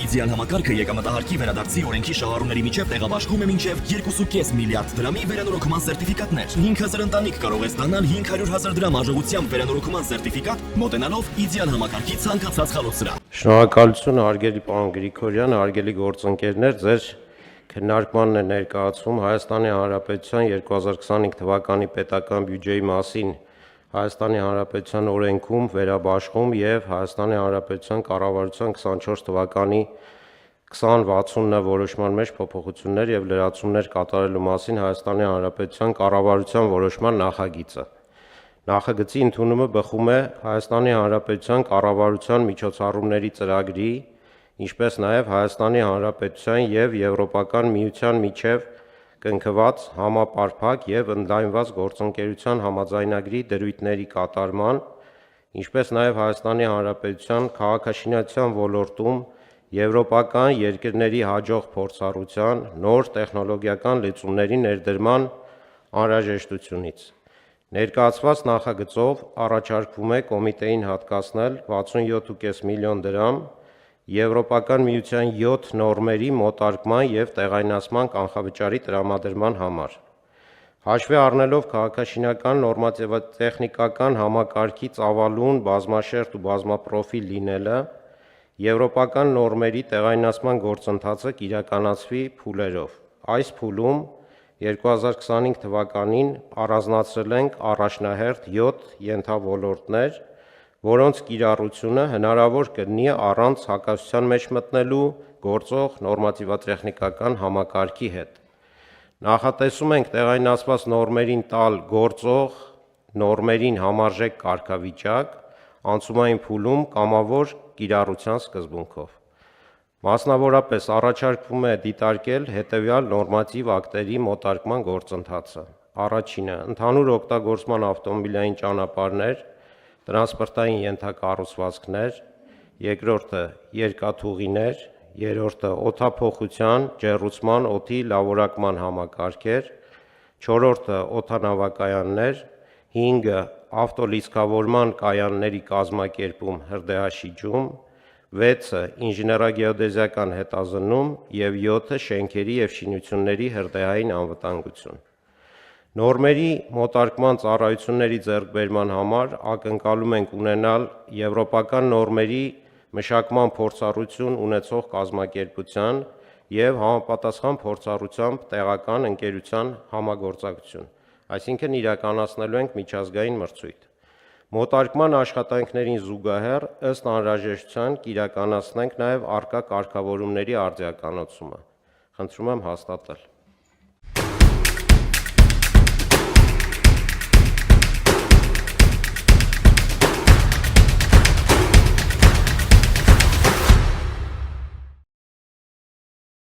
Իդեալ համակարգը եկամտահարկի վերադարձի օրենքի շահառուների միջև տեղաբաշխում է մինչև 2.5 միլիարդ դրամի վերանորոգման սերտիֆիկատներ։ 5000 ընտանիք կարող է ստանալ 500,000 դրամ արժողությամբ վերանորոգման սերտիֆիկատ, մոտենալով Իդեալ համակարգի ցանկացած խալոցրա։ Շնորհակալություն հարգելի պարոն Գրիգորյան, հարգելի գործընկերներ, ձեր քննարկմանն է ներկայացում Հայաստանի Հանրապետության 2025 թվականի պետական բյուջեի մասին Հայաստանի Հանրապետության օրենքում վերաբաշխում եւ Հայաստանի Հանրապետության կառավարության 24 թվականի 2060 որոշման մեջ փոփոխություններ եւ լրացումներ կատարելու մասին Հայաստանի Հանրապետության կառավարության որոշման նախագիծը։ Նախագծի ընդունումը բխում է Հայաստանի Հանրապետության կառավարության միջոցառումների ծրագրի, ինչպես նաև Հայաստանի Հանրապետության եւ Եվրոպական միության միջև կնքված համապարփակ եւ ընդլայնված գործընկերության համաձայնագրի դրույթների կատարման, ինչպես նաև Հայաստանի Հանրապետության քաղաքաշինության ոլորտում եվրոպական երկրների հաջող փորձառության, նոր տեխնոլոգիական լուծումների ներդրման անհրաժեշտությունից։ Ներկայացված նախագծով առաջարկվում է կոմիտեին հատկացնել 67.5 միլիոն դրամ Եվրոպական միության 7 նորմերի մոտարկման եւ տեղայնացման կանխավճարի տրամադրման համար։ Հաշվի առնելով քաղաքաշինական նորմատիվատեխնիկական համակարգի ծավալուն, բազմաշերտ ու բազմապրոֆիլ լինելը, եվրոպական նորմերի տեղայնացման գործընթացը կիրականացվի փուլերով։ Այս փուլում 2025 թվականին առանձնացրել ենք առաջնահերթ 7 ենթաոլորտներ, որոնց կիրառությունը հնարավոր կլինի առանց հակասության մեջ մտնելու գործող նորմատիվատեխնիկական համակարգի հետ։ Նախատեսում ենք տեղայնացված նորմերին տալ գործող նորմերին համարժեք կարգավիճակ անցումային փուլում կամավոր կիրառության սկզբունքով։ Մասնավորապես առաջարկվում է դիտարկել հետևյալ նորմատիվ ակտերի մոտարկման գործընթացը։ Առաջինը՝ ընդհանուր օգտագործման ավտոմոբիլային ճանապարհներ, տրանսպորտային ենթակառուցվածքներ, երկրորդը՝ երկաթուղիներ, երրորդը՝ օդափոխության, ջեռուցման, օդի լավորակման համակարգեր, չորրորդը՝ օդանավակայաններ, 5. ավտոլիցքավորման կայանների կազմակերպում, հրդեհաշիջում, 6. ինժեներագեոդեզիական հետազննում և 7. շենքերի և շինությունների հրդեհային անվտանգություն։ Նորմերի մոտարկման ծառայությունների ձեռքբերման համար ակնկալում ենք ունենալ եվրոպական նորմերի մշակման փորձառություն ունեցող կազմակերպության և համապատասխան փորձառությամբ տեղական ընկերության համագործակցություն, այսինքն իրականացնելու ենք միջազգային մրցույթ։ Մոտարկման աշխատանքներին զուգահեռ ըստ անհրաժեշտության կիրականացնենք նաև առկա կարգավորումների արդիականացումը։ Խնդրում եմ հաստատել։